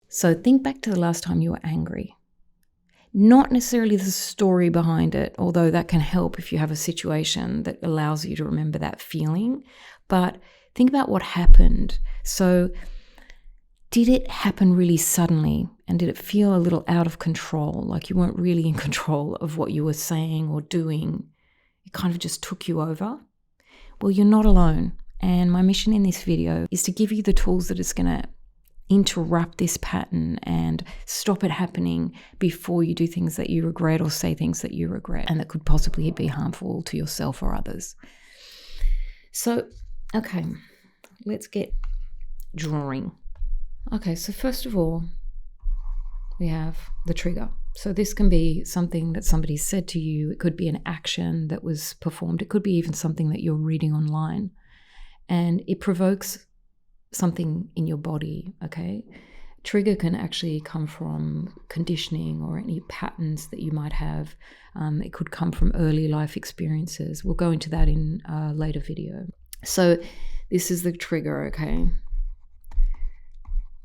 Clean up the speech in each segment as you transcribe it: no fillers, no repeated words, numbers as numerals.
So think back to the last time you were angry. Not necessarily the story behind it, although that can help if you have a situation that allows you to remember that feeling. But think about what happened. So did it happen really suddenly? And did it feel a little out of control, like you weren't really in control of what you were saying or doing? It kind of just took you over? Well, you're not alone. And my mission in this video is to give you the tools that it's going to interrupt this pattern and stop it happening before you do things that you regret or say things that you regret and that could possibly be harmful to yourself or others. So, okay, let's get drawing. Okay, so first of all, we have the trigger. So this can be something that somebody said to you. It could be an action that was performed. It could be even something that you're reading online. And it provokes something in your body, okay? Trigger can actually come from conditioning or any patterns that you might have. It could come from early life experiences. We'll go into that in a later video. So this is the trigger, okay?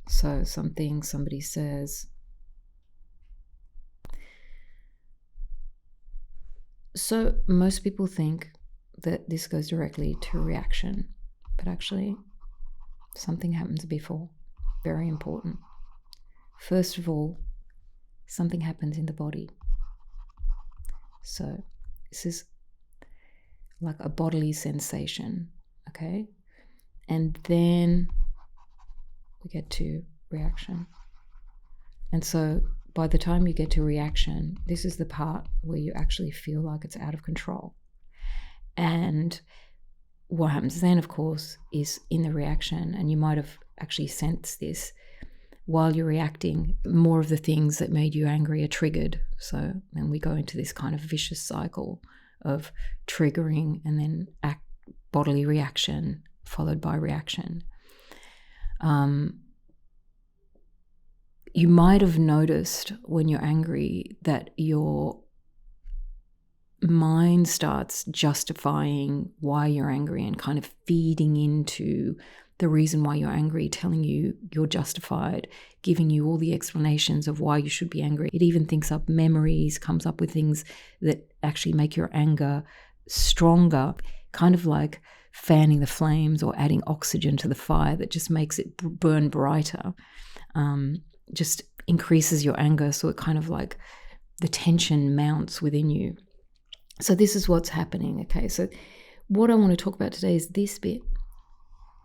So somebody says. So most people think that this goes directly to reaction, but actually something happens before. Very important. First of all, something happens in the body. So this is like a bodily sensation, okay? And then we get to reaction. And so by the time you get to reaction, this is the part where you actually feel like it's out of control. And what happens then, of course, is in the reaction, and you might have actually sensed this while you're reacting, more of the things that made you angry are triggered. So then we go into this kind of vicious cycle of triggering and then bodily reaction followed by reaction. You might have noticed when you're angry that your mind starts justifying why you're angry and kind of feeding into the reason why you're angry, telling you you're justified, giving you all the explanations of why you should be angry. It even thinks up memories, comes up with things that actually make your anger stronger, kind of like fanning the flames or adding oxygen to the fire that just makes it burn brighter, just increases your anger. So it kind of like the tension mounts within you. So this is what's happening, okay? So what I want to talk about today is this bit.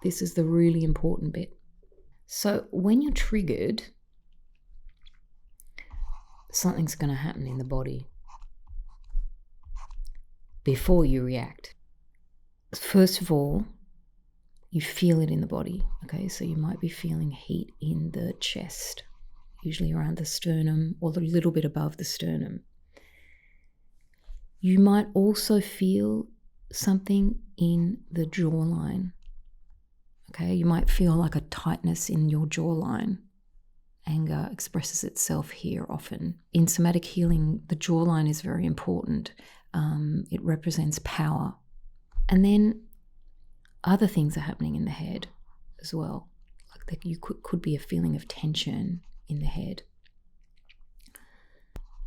This is the really important bit. So when you're triggered, something's going to happen in the body before you react. First of all, you feel it in the body, okay? So you might be feeling heat in the chest, usually around the sternum or a little bit above the sternum. You might also feel something in the jawline, okay? You might feel like a tightness in your jawline. Anger expresses itself here often. In somatic healing, the jawline is very important. It represents power. And then other things are happening in the head as well. Like that you could be a feeling of tension in the head.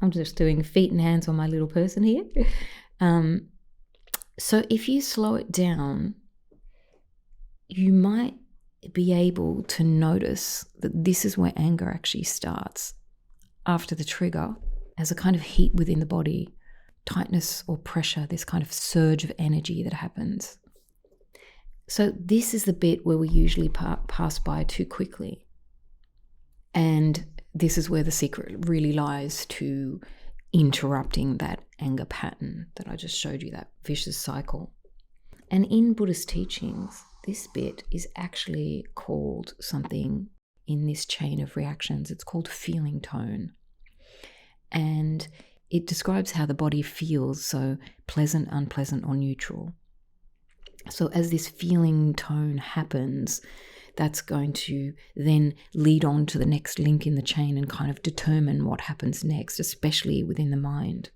I'm just doing feet and hands on my little person here. So if you slow it down, you might be able to notice that this is where anger actually starts. After the trigger, as a kind of heat within the body, tightness or pressure, this kind of surge of energy that happens. So this is the bit where we usually pass by too quickly. And this is where the secret really lies to interrupting that anger pattern that I just showed you, that vicious cycle. And in Buddhist teachings, this bit is actually called something in this chain of reactions. It's called feeling tone. And it describes how the body feels, so pleasant, unpleasant, or neutral. So as this feeling tone happens, that's going to then lead on to the next link in the chain and kind of determine what happens next, especially within the mind.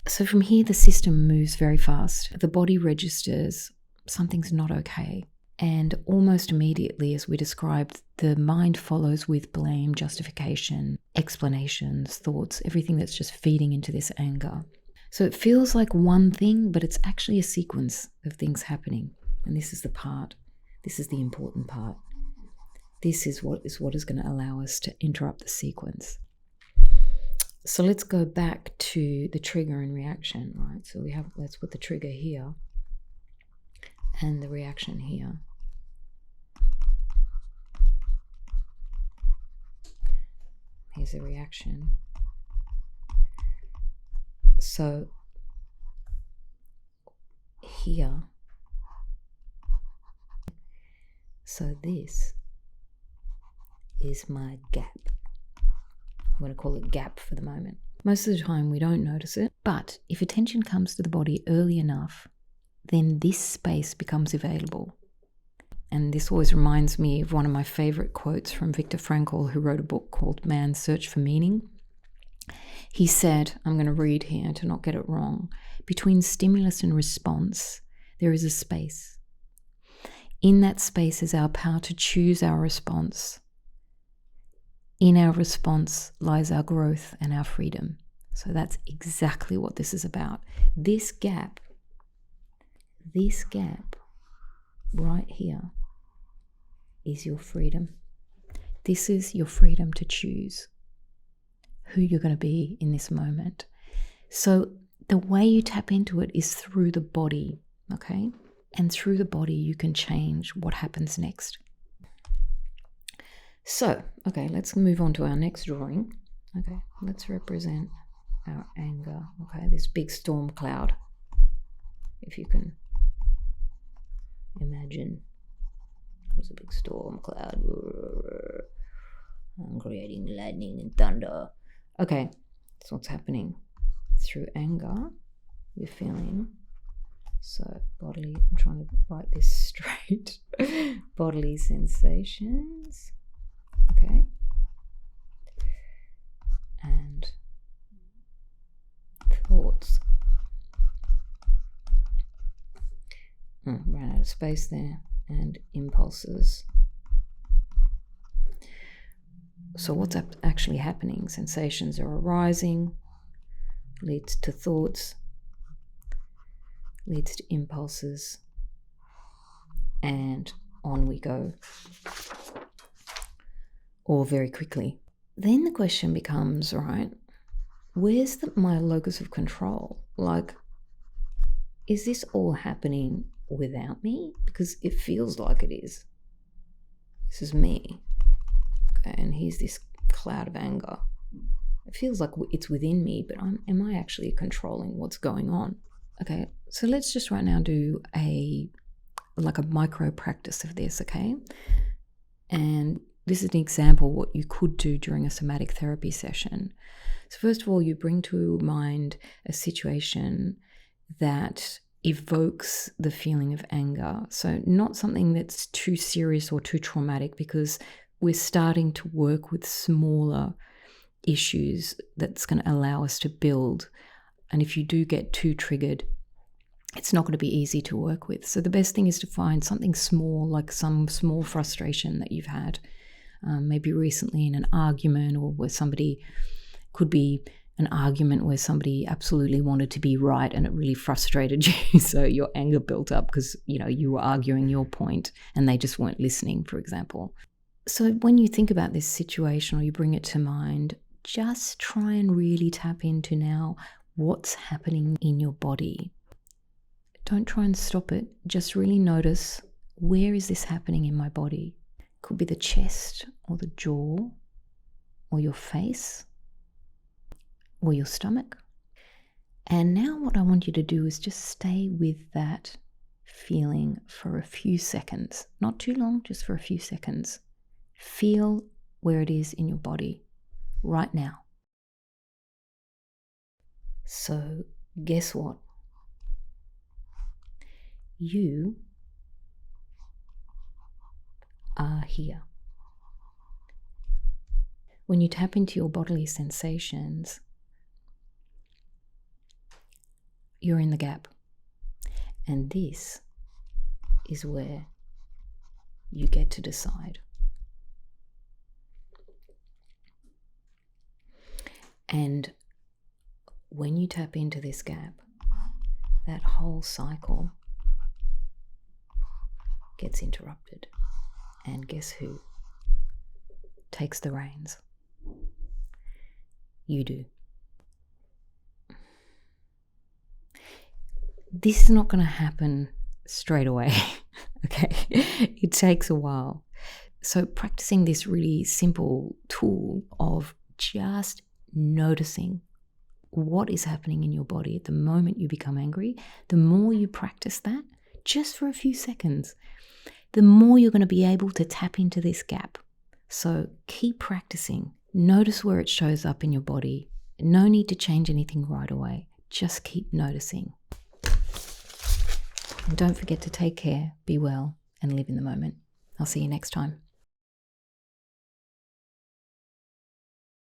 So from here, the system moves very fast. The body registers something's not okay. And almost immediately, as we described, the mind follows with blame, justification, explanations, thoughts, everything that's just feeding into this anger. So it feels like one thing, but it's actually a sequence of things happening. And this is the part, this is the important part. This is what is going to allow us to interrupt the sequence. So let's go back to the trigger and reaction, right? So let's put the trigger here and the reaction here. Here's the reaction. So here, so this is my gap. I'm going to call it gap for the moment. Most of the time we don't notice it, but if attention comes to the body early enough, then this space becomes available. And this always reminds me of one of my favorite quotes from Viktor Frankl, who wrote a book called Man's Search for Meaning. He said, I'm going to read here to not get it wrong, between stimulus and response, there is a space. In that space is our power to choose our response. In our response lies our growth and our freedom. So that's exactly what this is about. This gap right here is your freedom. This is your freedom to choose who you're going to be in this moment. So the way you tap into it is through the body, okay? And through the body you can change what happens next. So, okay, let's move on to our next drawing. Okay, let's represent our anger, okay? This big storm cloud, if you can imagine. There's a big storm cloud. I'm creating lightning and thunder. Okay, that's what's happening. Through anger, we're feeling. So bodily, I'm trying to write this straight. Bodily sensations. Okay. And thoughts. Ran out of space there. And impulses. So what's actually happening? Sensations are arising, leads to thoughts, leads to impulses, and on we go, all very quickly. Then the question becomes, right, where's my locus of control? Like, is this all happening without me? Because it feels like it is. This is me. Okay, and here's this cloud of anger. It feels like it's within me, but am I actually controlling what's going on? Okay, so let's just right now do a micro practice of this, okay? And this is an example of what you could do during a somatic therapy session. So first of all, you bring to mind a situation that evokes the feeling of anger. So not something that's too serious or too traumatic, because we're starting to work with smaller issues that's going to allow us to build. And if you do get too triggered, it's not going to be easy to work with. So the best thing is to find something small, like some small frustration that you've had, maybe recently in an argument, or where somebody could be an argument where somebody absolutely wanted to be right and it really frustrated you. So your anger built up because, you were arguing your point and they just weren't listening, for example. So when you think about this situation or you bring it to mind, just try and really tap into now what's happening in your body. Don't try and stop it. Just really notice, where is this happening in my body? Could be the chest or the jaw or your face or your stomach. And now what I want you to do is just stay with that feeling for a few seconds. Not too long, just for a few seconds. Feel where it is in your body right now. So guess what? You are here. When you tap into your bodily sensations, you're in the gap. And this is where You get to decide. And when you tap into this gap, that whole cycle gets interrupted. And guess who takes the reins? You do. This is not going to happen straight away, okay? It takes a while. So practicing this really simple tool of just noticing what is happening in your body at the moment you become angry, the more you practice that, just for a few seconds, the more you're going to be able to tap into this gap. So keep practicing. Notice where it shows up in your body. No need to change anything right away. Just keep noticing. And don't forget to take care, be well, and live in the moment. I'll see you next time.